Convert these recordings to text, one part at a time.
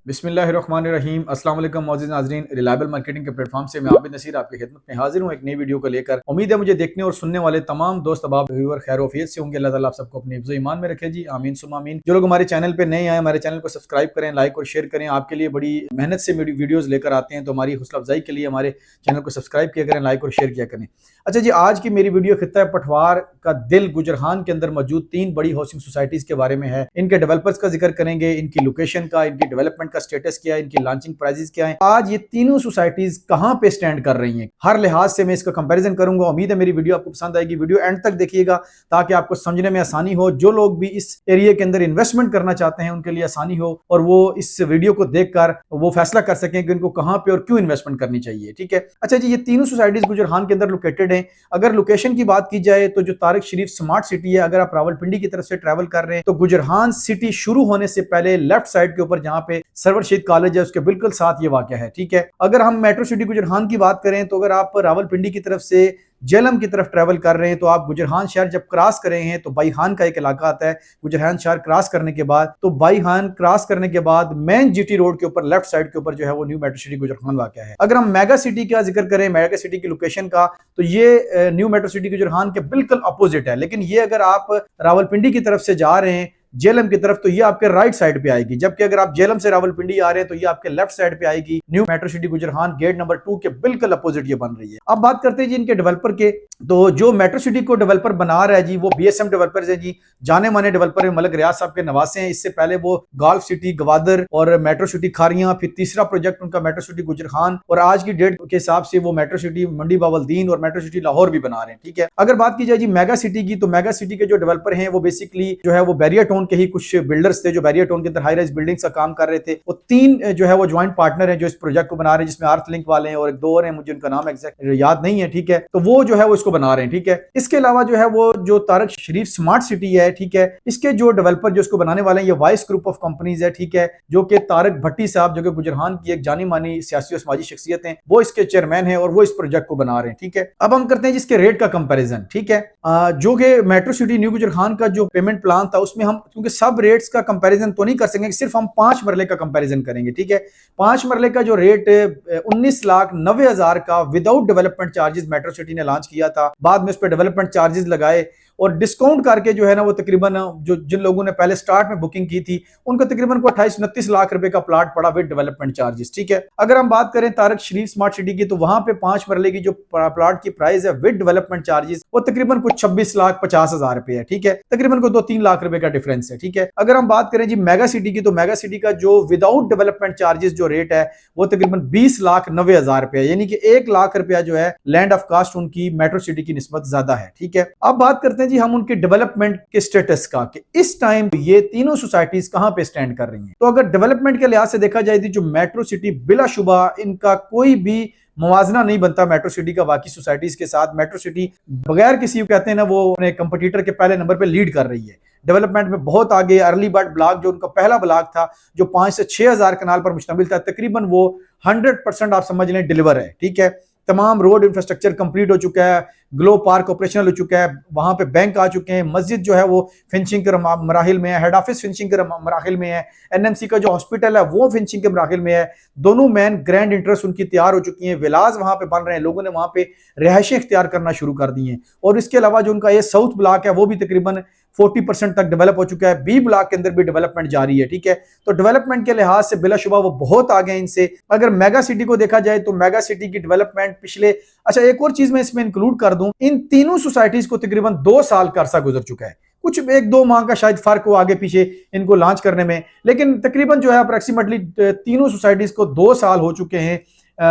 बिस्मिल्लाहिर्रहमानिर्रहीम। अस्सलाम वालेकुम मौजूद नाज़रीन, रिलायबल मार्केटिंग के प्लेटफॉर्म से मैं आबिद नसीर आपकी खिदमत में हाजिर हूँ एक नई वीडियो को लेकर। उम्मीद है मुझे देखने और सुनने वाले तमाम दोस्त अहबाब व्यूअर खैर वफियत से होंगे। अल्लाह ताला आप सबको अपने हिफ्ज़ ईमान में रखे जी, आमीन सुम्मा आमीन। जो लोग हमारे चैनल पे नए आए, हमारे चैनल को सब्सक्राइब करें, लाइक और शेयर करें। आपके लिए बड़ी मेहनत से वीडियोज़ लेकर आते हैं, तो हमारी हौसला अफजाई के लिए हमारे चैनल को सब्सक्राइब किया करें, लाइक और शेयर किया करें। अच्छा जी, आज की मेरी वीडियो खित्ता पठवार का दिल गुजरहान के अंदर मौजूद 3 बड़ी हाउसिंग सोसाइटीज के बारे में है। इनके डेवलपर्स का जिक्र करेंगे, इनकी लोकेशन का, इनकी डेवलपमेंट का स्टेटस क्या है, इनकी लॉन्चिंग प्राइसेस क्या है, आज ये तीनों सोसाइटीज कहां पे स्टैंड कर रही हैं, हर लिहाज से मैं इसका कंपैरिजन करूंगा। उम्मीद है मेरी वीडियो आपको पसंद आएगी। वीडियो एंड तक देखिएगा ताकि आपको समझने में आसानी हो। जो लोग भी इस एरिया के अंदर इन्वेस्टमेंट करना चाहते हैं उनके लिए आसानी हो और वो इस वीडियो को देखकर वो फैसला कर सकें कि उनको कहां पे और क्यों इन्वेस्टमेंट करनी चाहिए। ठीक है। अच्छा जी, ये तीनों सोसाइटीज गुजरहान के अंदर लोकेटेड हैं। अगर लोकेशन की बात की जाए तो जो तारिक शरीफ स्मार्ट सिटी है, अगर आप रावलपिंडी की तरफ से ट्रैवल कर रहे हैं तो गुजरहान सिटी शुरू होने से पहले लेफ्ट साइड के ऊपर जहां पे सरवर रशीद कॉलेज है उसके बिल्कुल साथ ये वाक़या है। ठीक है। अगर हम मेट्रो सिटी गुजरहान की बात करें तो अगर आप रावलपिंडी की तरफ से जेलम की तरफ ट्रैवल कर रहे हैं तो आप गुजरहान शहर जब क्रॉस कर रहे हैं तो बाईहान का एक इलाका आता है। गुजरहान शहर क्रॉस करने के बाद तो बाईहान क्रॉस करने के बाद मेन जीटी रोड के ऊपर लेफ्ट साइड के ऊपर जो है वो न्यू मेट्रो सिटी गुजरहान वाक़या है। अगर हम मेगा सिटी का जिक्र करें, मेगा सिटी की लोकेशन का, तो ये न्यू मेट्रो सिटी गुजरहान के बिल्कुल अपोजिट है। लेकिन ये अगर आप रावलपिंडी की तरफ से जा रहे हैं जेलम की तरफ तो ये आपके राइट साइड पे आएगी, जबकि अगर आप जेलम से रावलपिंडी आ रहे हैं तो ये आपके लेफ्ट साइड पे आएगी। न्यू मेट्रो सिटी गुजरहान गेट नंबर 2 के बिल्कुल अपोजिट ये बन रही है। अब बात करते हैं जी इनके डेवलपर के। तो जो मेट्रो सिटी को डेवलपर बना रहा है जी वो बीएसएम डेवलपर्स है जी। जाने माने डेवलपर है, मलिक रियाज साहब के नवासे हैं। इससे पहले वो गल्फ सिटी गवादर और मेट्रो सिटी खारियां, फिर तीसरा प्रोजेक्ट उनका मेट्रो सिटी गुजरहान, और आज की डेट के हिसाब से वो मेट्रो सिटी मंडी बावलदीन और मेट्रो सिटी लाहौर भी बना रहे हैं। ठीक है। अगर बात की जाए जी मेगा सिटी की, तो मेगा सिटी के जो डेवलपर हैं वो बेसिकली जो है वो बैरियर टाउन के ही कुछ बिल्डर्स थे जो बैरियर टाउन के अंदर हाई राइज बिल्डिंग्स का काम कर रहे थे। वो 3 जो है वो ज्वाइंट पार्टनर हैं जो इस प्रोजेक्ट को बना रहे हैं, जिसमें अर्थ लिंक वाले हैं और एक 2 और हैं, मुझे उनका नाम एग्जैक्ट याद नहीं है। ठीक है। तो वो जो है वो इसको बना रहे हैं। ठीक है। इसके अलावा जो है वो जो तारिक शरीफ स्मार्ट सिटी है, ठीक है, इसके जो डेवलपर जो इसको बनाने वाले हैं ये वाइस ग्रुप ऑफ कंपनीज है। ठीक है। जो कि तारिक भट्टी साहब जो कि गुजरहान की एक जानी मानी सियासी और समाजी शख्सियत हैं, वो इसके चेयरमैन है और वो इस प्रोजेक्ट को बना रहे हैं। ठीक है। अब हम करते हैं जिसके रेट का कंपेरिजन। ठीक है। जो कि मेट्रो सिटी न्यू गुजरहान का जो पेमेंट प्लान था उसमें हम क्योंकि सब रेट्स का कंपैरिजन तो नहीं कर सकेंगे, सिर्फ हम 5 मरले का कंपैरिजन करेंगे। ठीक है। 5 मरले का जो रेट 19,90,000 का without development charges metro city ने लॉन्च किया था। बाद में उस पर डेवलपमेंट चार्जेस लगाए और डिस्काउंट करके जो है ना वो तकरीबन जो जिन लोगों ने पहले स्टार्ट में बुकिंग की थी उनको तकरीबन को 28-29 लाख रुपए का प्लाट पड़ा विद डेवलपमेंट चार्जेस। ठीक है। अगर हम बात करें तारिक शरीफ स्मार्ट सिटी की तो वहां पे 5 मरले की जो प्लाट की प्राइस है विद डेवलपमेंट चार्जेस वो तकरीबन कुछ 26,50,000 रुपए है। ठीक है। तकरीबन को 2-3 लाख रुपए का डिफरेंस है। ठीक है। अगर हम बात करें जी मेगा सिटी की, तो मेगा सिटी का जो विदाउट डेवलपमेंट चार्जेस जो रेट है वो तकरीबन 20,90,000 रुपए है, यानी कि 1 लाख रुपया जो है लैंड ऑफ कास्ट उनकी मेट्रो सिटी की निस्बत ज्यादा है। ठीक है। अब बात करते हैं जी हम उनके डेवलपमेंट के स्टेटस का कि इस टाइम ये तीनों सोसाइटीज कहां पे स्टैंड कर रही हैं। तो अगर डेवलपमेंट के लिहाज से देखा जाए जो मेट्रो सिटी बिलाशुबा इनका कोई भी मुवाजना नहीं बनता मेट्रो सिटी का बाकी सोसाइटीज के साथ। मेट्रो सिटी बगैर किसी कहते हैं ना वो अपने कंपटीटर के पहले नंबर पे लीड कर रही है, डेवलपमेंट में बहुत आगे। अर्ली बर्ड ब्लॉक जो उनका पहला ब्लॉक था जो 5 से 6 हजार कनाल पर मुश्तमिल था, तकरीबन वो 100% आप समझ लें डिलीवर है। ठीक है। तमाम रोड इंफ्रास्ट्रक्चर कंप्लीट हो चुका है, ग्लो पार्क ऑपरेशनल हो चुका है, वहां पे बैंक आ चुके हैं, मस्जिद जो है वो फिनिशिंग के मराहिल में है, हेड ऑफिस फिनिशिंग के मराहिल में है, एनएमसी का जो हॉस्पिटल है वो फिनिशिंग के मराहिल में है। दोनों मेन ग्रैंड इंटरेस्ट उनकी तैयार हो चुकी हैं, विलाज वहां पे बन रहे हैं, लोगों ने वहां पे रिहायशें इख्तियार करना शुरू कर दी हैं। और इसके अलावा जो उनका ये साउथ ब्लॉक है वो भी तकरीबन 40% तक डेवलप हो चुका है। बी ब्लॉक के अंदर भी डेवलपमेंट जारी है। ठीक है। तो डेवलपमेंट के लिहाज से बिलाशुबा वो बहुत आगे हैं इनसे। अगर मेगा सिटी को देखा जाए तो मेगा सिटी की डेवलपमेंट पिछले, अच्छा एक और चीज मैं इसमें इंक्लूड कर दूं, इन तीनों सोसाइटीज को तकरीबन 2 साल का अरसा गुजर चुका है। कुछ 1-2 माह का शायद फर्क हो आगे पीछे इनको लॉन्च करने में, लेकिन तकरीबन जो है अप्रोक्सीमेटली तीनों सोसाइटीज को 2 साल हो चुके हैं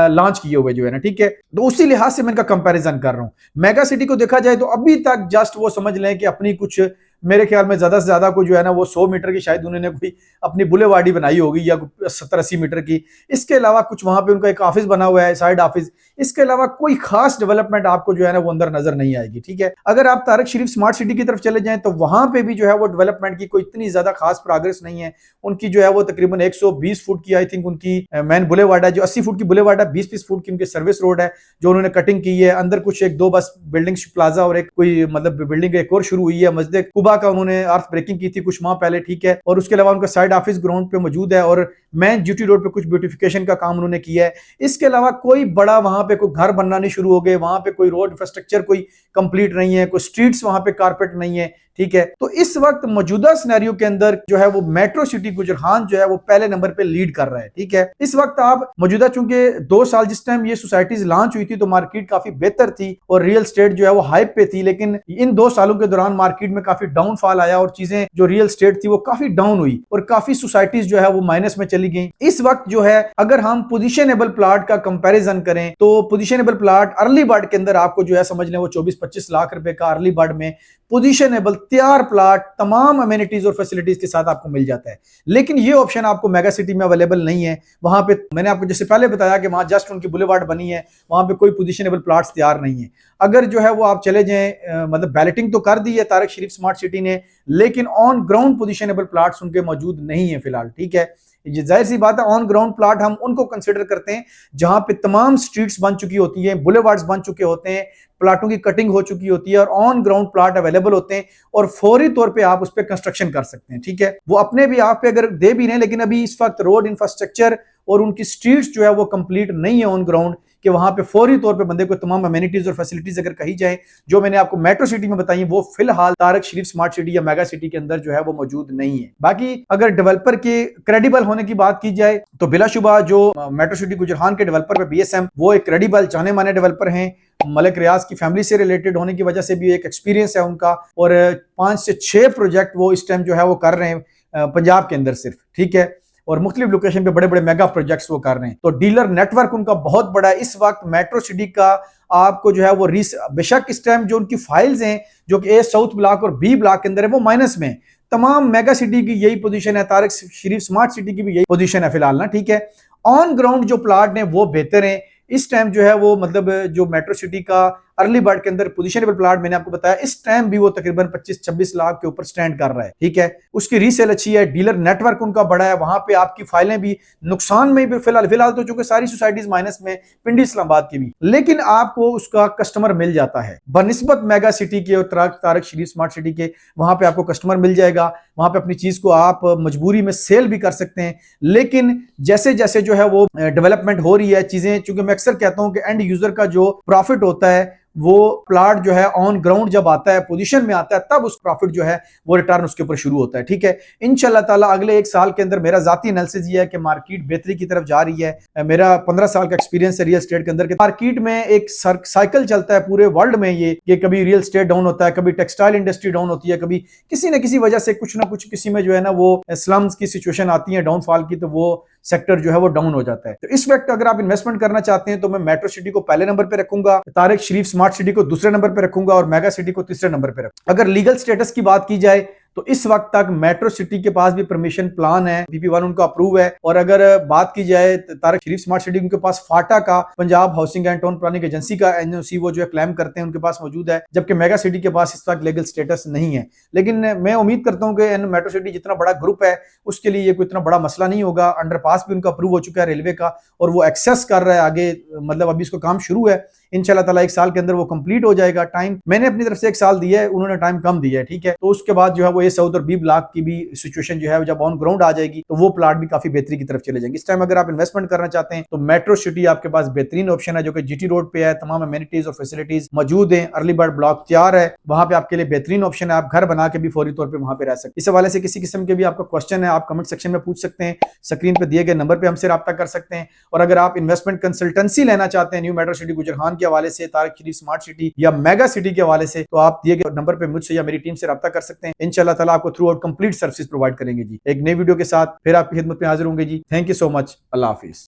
लॉन्च किए हुए जो है ना। ठीक है। तो उसी लिहाज से मैं इनका कंपैरिजन कर रहा हूं। मेगा सिटी को देखा जाए तो अभी तक जस्ट वो समझ लें कि अपनी कुछ मेरे ख्याल में ज्यादा से ज्यादा कोई जो है ना वो 100 मीटर की शायद उन्होंने कोई अपनी बुलेवार्डी बनाई होगी या 70-80 मीटर की। इसके अलावा कुछ वहां पे उनका एक ऑफिस बना हुआ है, साइड ऑफिस। इसके अलावा कोई खास डेवलपमेंट आपको जो है ना वो अंदर नजर नहीं आएगी। ठीक है। अगर आप तारिक शरीफ स्मार्ट सिटी की तरफ चले जाएं तो वहां पे भी जो है वो डेवलपमेंट की कोई इतनी ज्यादा खास प्रोग्रेस नहीं है। उनकी जो है वो तकरीबन 120 फुट की आई थिंक उनकी मेन बुलेवार्ड है, जो 80 फुट की बुलेवार्ड है, 20-20 फुट की उनकी सर्विस रोड है जो उन्होंने कटिंग की है। अंदर कुछ 1-2 बस बिल्डिंग प्लाजा और एक कोई मतलब बिल्डिंग एक और शुरू हुई है, मस्जिद दुबा का उन्होंने अर्थ ब्रेकिंग की थी कुछ माह पहले, ठीक है, और उसके अलावा उनका साइड ऑफिस ग्राउंड पे मौजूद है और मेन जीटी रोड पे कुछ ब्यूटिफिकेशन का काम उन्होंने किया है। इसके अलावा कोई बड़ा वहां पे कोई घर बनना नहीं शुरू हो गए, वहां पे कोई रोड इंफ्रास्ट्रक्चर कोई कंप्लीट नहीं है, कोई स्ट्रीट्स वहां पे कारपेट नहीं है, ठीक है। तो इस वक्त मौजूदा सिनेरियो के अंदर जो है वो मेट्रो सिटी गुजरान जो है वो पहले नंबर पे लीड कर रहा है, ठीक है। इस वक्त आप मौजूदा, चूंकि 2 साल जिस टाइम ये सोसाइटीज लॉन्च हुई थी तो मार्केट काफी बेहतर थी और रियल स्टेट जो है वो हाइप पे थी, लेकिन इन 2 सालों के दौरान मार्केट में काफी डाउनफॉल आया और चीजें जो रियल स्टेट थी वो काफी डाउन हुई और काफी सोसाइटीज जो है वो माइनस में चली गई। इस वक्त जो है अगर हम पोजिशनेबल प्लाट का कंपेरिजन करें तो पोजिशनेबल प्लाट अर्ली बर्ड के अंदर आपको जो है समझ लें वो 24-25 लाख रुपए का अर्ली बर्ड में पोजिशनेबल तैयार प्लाट तमाम अमेनिटीज और फैसिलिटीज के साथ आपको मिल जाता है। लेकिन ये ऑप्शन आपको मेगा सिटी में अवेलेबल नहीं है। वहां पे मैंने आपको जैसे पहले बताया कि वहां जस्ट उनकी बुलेवार्ड बनी है, वहां पे कोई पोजिशनेबल प्लाट्स तैयार नहीं है। अगर जो है वो आप चले जाएं, मतलब बैलेटिंग तो कर दी है तारक शरीफ स्मार्ट सिटी ने, लेकिन ऑन ग्राउंड पोजिशनेबल प्लाट्स उनके मौजूद नहीं है फिलहाल, ठीक है। ये जाहिर सी बात है, ऑन ग्राउंड प्लाट हम उनको कंसीडर करते हैं जहां पे तमाम स्ट्रीट्स बन चुकी होती हैं, बुलेवार्ड्स बन चुके होते हैं, प्लाटों की कटिंग हो चुकी होती है और ऑन ग्राउंड प्लाट अवेलेबल होते हैं और फौरी तौर पे आप उस पर कंस्ट्रक्शन कर सकते हैं, ठीक है। वो अपने भी आप पे अगर दे भी रहे, लेकिन अभी इस वक्त रोड इंफ्रास्ट्रक्चर और उनकी स्ट्रीट्स जो है वो कंप्लीट नहीं है ऑन ग्राउंड कि वहां पे फौरी तौर पे बंदे को तमाम अमेनिटीज और फैसिलिटीज अगर कही जाए जो मैंने आपको मेट्रो सिटी में बताई वो फिलहाल तारक शरीफ स्मार्ट सिटी या मेगा सिटी के अंदर जो है वो मौजूद नहीं है। बाकी अगर डेवलपर के क्रेडिबल होने की बात की जाए तो बिलाशुबा जो मेट्रो सिटी गुजरान के डेवलपर है BSM, वो एक क्रेडिबल जाने माने डेवलपर हैं। मलिक रियाज की फैमिली से रिलेटेड होने की वजह से भी एक एक्सपीरियंस है उनका और 5 से 6 प्रोजेक्ट वो इस टाइम जो है वो कर रहे हैं पंजाब के अंदर सिर्फ, ठीक है, और मुख्तलिफ लोकेशन पे बड़े बड़े मेगा प्रोजेक्ट्स वो कर रहे हैं। तो डीलर नेटवर्क उनका बहुत बड़ा है। इस वक्त मेट्रो सिटी का आपको जो है वो बेशक इस टाइम जो उनकी फाइल्स हैं जो कि A साउथ ब्लॉक और B ब्लॉक के अंदर है वो माइनस में, तमाम मेगा सिटी की यही पोजीशन है, तारक शरीफ स्मार्ट सिटी की भी यही पोजीशन है फिलहाल ना, ठीक है। ऑन ग्राउंड जो प्लाट है वो बेहतर है इस टाइम जो है वो, मतलब जो मेट्रो सिटी का अर्ली बर्ड के अंदर पोजिशनेबल प्लाट मैंने आपको बताया इस टाइम भी वो तकरीबन 25-26 लाख के ऊपर स्टैंड कर रहा है, ठीक है। उसकी रीसेल अच्छी है, डीलर नेटवर्क उनका बड़ा है, वहां पे आपकी फाइलें भी नुकसान में भी फिलहाल तो चूंकि सारी सोसाइटीज माइनस में, पिंडी इस्लामाबाद की भी, लेकिन आपको उसका कस्टमर मिल जाता है बनिस्बत मेगा सिटी के और तारक शरीफ स्मार्ट सिटी के। वहां पे आपको कस्टमर मिल जाएगा, वहां पे अपनी चीज को आप मजबूरी में सेल भी कर सकते हैं। लेकिन जैसे जैसे जो है वो डेवलपमेंट हो रही है चीजें, चूंकि मैं अक्सर कहता हूं कि एंड यूजर का जो प्रॉफिट होता है वो प्लाट जो है ऑन ग्राउंड जब आता है, पोजीशन में आता है, तब उस प्रॉफिट जो है वो रिटर्न उसके ऊपर शुरू होता है, ठीक है। इंशाल्लाह ताला अगले 1 साल के अंदर मेरा जाती एनालिसिस ये है कि मार्केट बेहतरी की तरफ जा रही है। मेरा 15 साल का एक्सपीरियंस है रियल एस्टेट के अंदर, मार्केट में एक साइकिल चलता है पूरे वर्ल्ड में ये कि कभी रियल एस्टेट डाउन होता है, कभी टेक्सटाइल इंडस्ट्री डाउन होती है, कभी किसी न किसी वजह से कुछ ना कुछ किसी में जो है ना वो स्लम्स की सिचुएशन आती है डाउनफॉल की, तो वो सेक्टर जो है वो डाउन हो जाता है। तो इस वक्त अगर आप इन्वेस्टमेंट करना चाहते हैं तो मैं मेट्रो सिटी को पहले नंबर पे रखूंगा, तारक शरीफ स्मार्ट सिटी को दूसरे नंबर पे रखूंगा और मेगा सिटी को तीसरे नंबर पे रखूंगा। अगर लीगल स्टेटस की बात की जाए तो इस वक्त तक मेट्रो सिटी के पास भी परमिशन प्लान है, PP1 उनका अप्रूव है। और अगर बात की जाए तारक शरीफ स्मार्ट सिटी, उनके पास फाटा का, Punjab housing and town planning agency का NOC वो जो है क्लेम करते हैं उनके पास मौजूद है, जबकि मेगा सिटी के पास इस वक्त लीगल स्टेटस नहीं है। लेकिन मैं उम्मीद करता हूं कि मेट्रो सिटी जितना बड़ा ग्रुप है उसके लिए ये कोई इतना बड़ा मसला नहीं होगा। अंडरपास भी उनका अप्रूव हो चुका है रेलवे का और वो एक्सेस कर रहा है आगे, मतलब अभी इसको काम शुरू है। इंशाल्लाह ताला 1 साल के अंदर वो कंप्लीट हो जाएगा। टाइम मैंने अपनी तरफ से 1 साल दिया है, उन्होंने टाइम कम दिया है, ठीक है। तो उसके बाद जो है वो A साउथ और B ब्लॉक की भी सिचुएशन जो है जब ऑन ग्राउंड आ जाएगी तो वो प्लाट भी काफी बेहतरी की तरफ चले जाएंगे। इस टाइम अगर आप इन्वेस्टमेंट करना चाहते हैं तो मेट्रो सिटी आपके पास बेहतरीन ऑप्शन है जो कि GT रोड पे है, तमाम अमेनिटीज और फैसिलिटीज मौजूद है, अर्ली बर्ड ब्लॉक तैयार है, वहां पे आपके लिए बेहतरीन ऑप्शन है, आप घर बना के भी फौरी तौर पर वहां पे रह सकते हैं। इस हवाले से किसी किस्म के भी आपका क्वेश्चन है आप कमेंट सेक्शन में पूछ सकते हैं, स्क्रीन पे दिए गए नंबर पे हमसे रब्ता कर सकते हैं। और अगर आप इन्वेस्टमेंट कंसल्टेंसी लेना चाहते हैं न्यू मेट्रो सिटी गुजरान के हवाले से, तारक शरीफ स्मार्ट सिटी या मेगा सिटी के हवाले से, तो आप दिए गए नंबर पे मुझसे या मेरी टीम से रब्ता कर सकते हैं। इंशाल्लाह ताला आपको through out complete service provide करेंगे जी। एक नई वीडियो के साथ फिर आपकी खिदमत में हाजिर होंगे जी। Thank you so much. अल्लाह हाफिज।